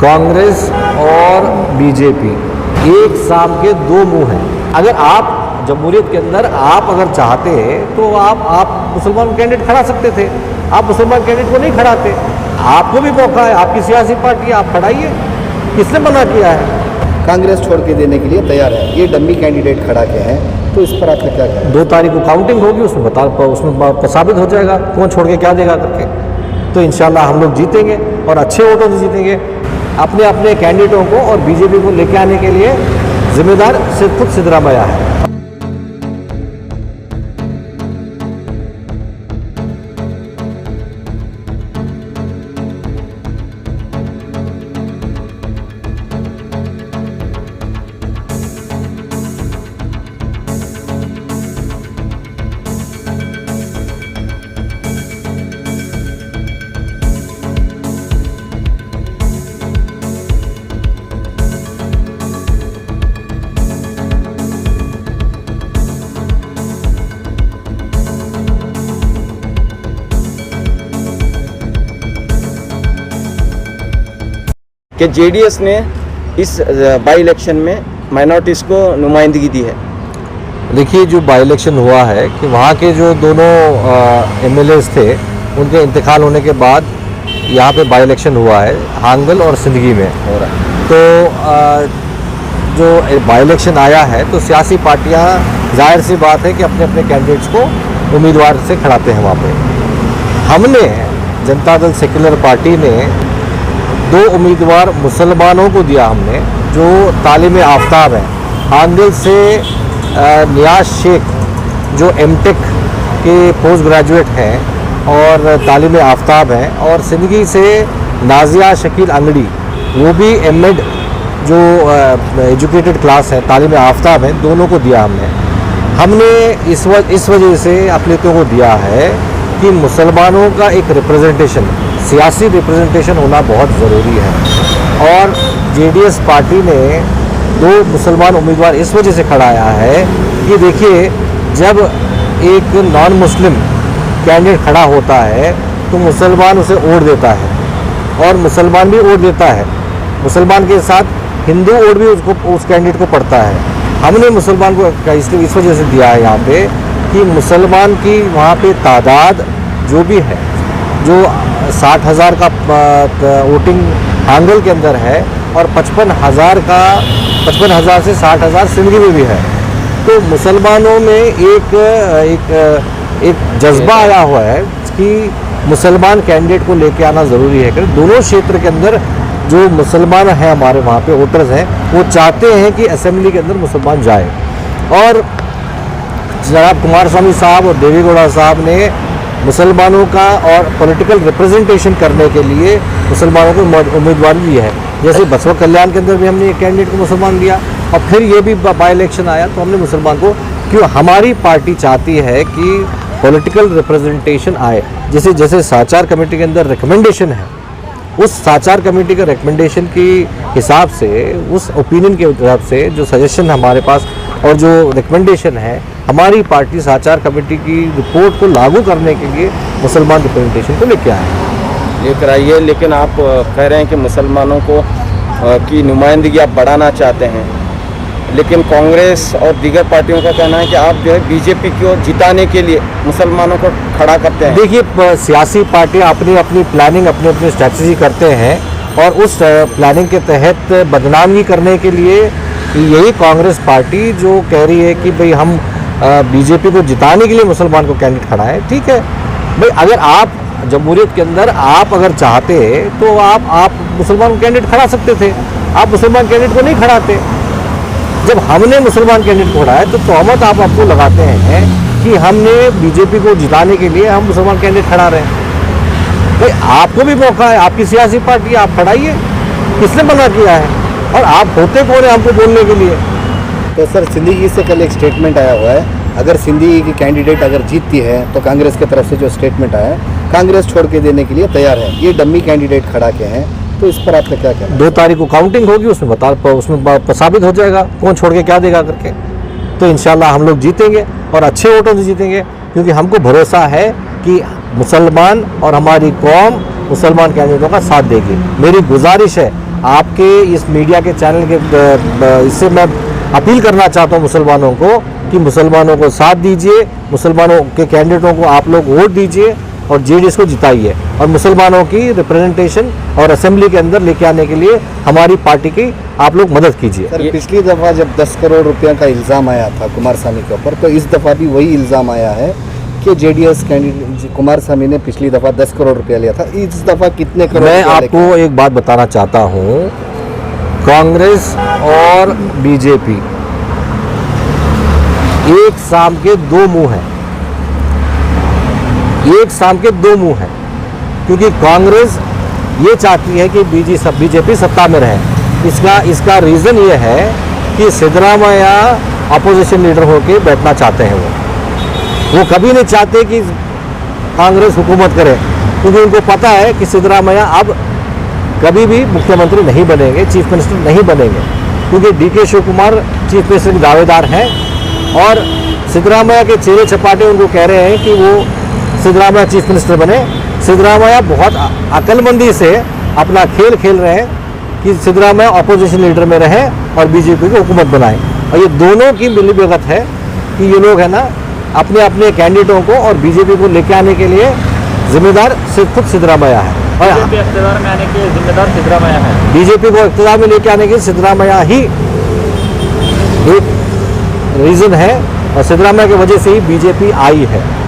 कांग्रेस और बीजेपी एक सांप के दो मुंह हैं। अगर आप जमहूरियत के अंदर आप अगर चाहते हैं तो आप मुसलमान कैंडिडेट खड़ा सकते थे। आप मुसलमान कैंडिडेट को नहीं खड़ाते। आपको भी मौका है, आपकी सियासी पार्टी है, आप खड़ाइए। किसने मना किया है? कांग्रेस छोड़ के देने के लिए तैयार है। ये डम्मी कैंडिडेट खड़ा के हैं, तो इस पर आपका क्या कहना है? 2 तारीख को काउंटिंग होगी, उसमें साबित हो जाएगा कौन छोड़ के क्या देगा करके। तो इंशाल्लाह हम लोग जीतेंगे और अच्छे वोटों से जीतेंगे। अपने अपने कैंडिडेटों को और बीजेपी को लेके आने के लिए जिम्मेदार सिर्फ खुद सिद्धरामैया है। कि जेडीएस ने इस बाई इलेक्शन में माइनॉरिटीज़ को नुमाइंदगी दी है। देखिए, जो बाई इलेक्शन हुआ है कि वहाँ के जो दोनों एमएलएस थे उनके इंतकाल होने के बाद यहाँ पे बाई इलेक्शन हुआ है हांगल और सिंदगी में हो रहा है। तो जो बाई इलेक्शन आया है तो सियासी पार्टियाँ जाहिर सी बात है कि अपने अपने कैंडिडेट्स को उम्मीदवार से खड़ाते हैं वहाँ पे। हमने जनता दल सेक्युलर पार्टी ने 2 उम्मीदवार मुसलमानों को दिया हमने, जो तालीम आफ्ताब हैं। हांगल से नियाज शेख जो एमटेक के पोस्ट ग्रेजुएट हैं और तालीम आफ्ताब हैं, और सिंदगी से नाजिया शकील अंगड़ी वो भी एमएड जो एजुकेटेड क्लास है, तालीम आफ्ताब हैं। दोनों को दिया हमने इस वजह से अक़लियतों को दिया है कि मुसलमानों का एक रिप्रेजेंटेशन, सियासी रिप्रेजेंटेशन होना बहुत ज़रूरी है। और जेडीएस पार्टी ने 2 मुसलमान उम्मीदवार इस वजह से खड़ाया है कि देखिए, जब एक नॉन मुस्लिम कैंडिडेट खड़ा होता है तो मुसलमान उसे वोट देता है और मुसलमान भी वोट देता है। मुसलमान के साथ हिंदू वोट भी उस कैंडिडेट को पड़ता है। हमने मुसलमान को इसलिए इस वजह से दिया है यहाँ पे कि मुसलमान की वहाँ पे तादाद जो भी है, जो 60,000 का वोटिंग हांगल के अंदर है और 55,000 से 60,000 सिंदगी में भी है। तो मुसलमानों में एक जज्बा आया हुआ है कि मुसलमान कैंडिडेट को लेके आना ज़रूरी है। कि दोनों क्षेत्र के अंदर जो मुसलमान हैं, हमारे वहाँ पे वोटर्स हैं, वो चाहते हैं कि असेंबली के अंदर मुसलमान जाए। और जनाब कुमारस्वामी साहब और देवेगौड़ा साहब ने मुसलमानों का और पॉलिटिकल रिप्रेजेंटेशन करने के लिए मुसलमानों को उम्मीदवार दी है। जैसे बसवा कल्याण के अंदर भी हमने एक कैंडिडेट को मुसलमान दिया और फिर ये भी बाई इलेक्शन आया तो हमने मुसलमान को, क्यों हमारी पार्टी चाहती है कि पॉलिटिकल रिप्रेजेंटेशन आए। जैसे साचार कमेटी के अंदर रिकमेंडेशन है, उस साचार कमेटी के रिकमेंडेशन के हिसाब से, उस ओपिनियन के हिसाब से जो सजेशन हमारे पास और जो रिकमेंडेशन है, हमारी पार्टी साचार कमेटी की रिपोर्ट को लागू करने के लिए मुसलमान रिप्रेजेंटेशन को लेकर आए लेकर आई है। लेकिन आप कह रहे हैं कि मुसलमानों को की नुमाइंदगी आप बढ़ाना चाहते हैं, लेकिन कांग्रेस और दीगर पार्टियों का कहना है कि आप जो है बीजेपी को जिताने के लिए मुसलमानों को खड़ा करते हैं। देखिए, सियासी पार्टियाँ अपनी अपनी प्लानिंग, अपनी अपनी स्ट्रैटेजी करते हैं और उस प्लानिंग के तहत बदनामी करने के लिए यही कांग्रेस पार्टी जो कह रही है कि भाई हम बीजेपी को जिताने के लिए मुसलमान को कैंडिडेट खड़ा है। ठीक है भाई, अगर आप जमहूरियत के अंदर आप अगर चाहते तो आप मुसलमान कैंडिडेट खड़ा सकते थे। आप मुसलमान कैंडिडेट को नहीं खड़ाते। जब हमने मुसलमान कैंडिडेट को खड़ाया तो तोहमत आप आपको लगाते हैं कि हमने बीजेपी को जिताने के लिए हम मुसलमान कैंडिडेट खड़ा रहे हैं। भाई, आपको भी मौका है, आपकी सियासी पार्टी, आप खड़ाइए। किसने मना किया है? और आप होते कौन है हमको बोलने के लिए? तो सर, सिंदगी से कल एक स्टेटमेंट आया हुआ है, अगर सिंदगी की कैंडिडेट अगर जीतती है तो कांग्रेस की तरफ से जो स्टेटमेंट आया है, कांग्रेस छोड़ के देने के लिए तैयार है। ये डम्मी कैंडिडेट खड़ा के हैं, तो इस पर आपका क्या कहना है? 2 तारीख को काउंटिंग होगी, उसमें साबित हो जाएगा कौन छोड़ के क्या देगा करके। तो इंशाल्लाह हम लोग जीतेंगे और अच्छे वोटों से जीतेंगे, क्योंकि हमको भरोसा है कि मुसलमान और हमारी कौम मुसलमान कैंडिडेटों का साथ देगी। मेरी गुजारिश है आपके इस मीडिया के चैनल के इससे मैं अपील करना चाहता हूँ मुसलमानों को कि मुसलमानों को साथ दीजिए, मुसलमानों के कैंडिडेटों को आप लोग वोट दीजिए और जेडीएस को जिताइए और मुसलमानों की रिप्रेजेंटेशन और असेंबली के अंदर लेके आने के लिए हमारी पार्टी की आप लोग मदद कीजिए। सर पिछली दफ़ा जब 10 करोड़ रुपया का इल्ज़ाम आया था कुमारस्वामी के ऊपर, तो इस दफ़ा भी वही इल्ज़ाम आया है कि जेडीएस कैंडिडेट कुमारस्वामी ने पिछली दफ़ा 10 करोड़ रुपया लिया था। इस दफ़ा कितने करोड़ मैं रुपया आपको एक बात बताना चाहता हूँ, कांग्रेस और बीजेपी एक शाम के दो मुंह हैं, एक शाम के दो मुंह हैं, क्योंकि कांग्रेस ये चाहती है कि बीजेपी सत्ता में रहे। इसका रीज़न ये है कि सिद्धरामैया अपोजिशन लीडर होके बैठना चाहते हैं। वो कभी नहीं चाहते कि कांग्रेस हुकूमत करे, क्योंकि उनको पता है कि सिद्धरामैया अब कभी भी मुख्यमंत्री नहीं बनेंगे, चीफ मिनिस्टर नहीं बनेंगे, क्योंकि DK Shiv Kumar chief minister के दावेदार हैं और सिद्धरामैया के चेहरे चपाटे उनको कह रहे हैं कि वो सिद्धरामैया चीफ मिनिस्टर बने। सिद्धरामैया बहुत अक्लमंदी से अपना खेल खेल रहे हैं कि सिद्धरामैया अपोजिशन लीडर में रहे और बीजेपी को हुकूमत बनाए, और ये दोनों की मिलीभगत है कि ये लोग है ना अपने अपने कैंडिडेटों को और बीजेपी को लेके आने के लिए जिम्मेदार सिर्फ खुद सिद्धरामैया है और इक़्तिदार में आने के जिम्मेदार सिद्धरामैया है। बीजेपी को इक़्तिदार में लेके आने के सिद्धरामैया ही एक रीज़न है और सिद्धरामैया की वजह से ही बीजेपी आई है।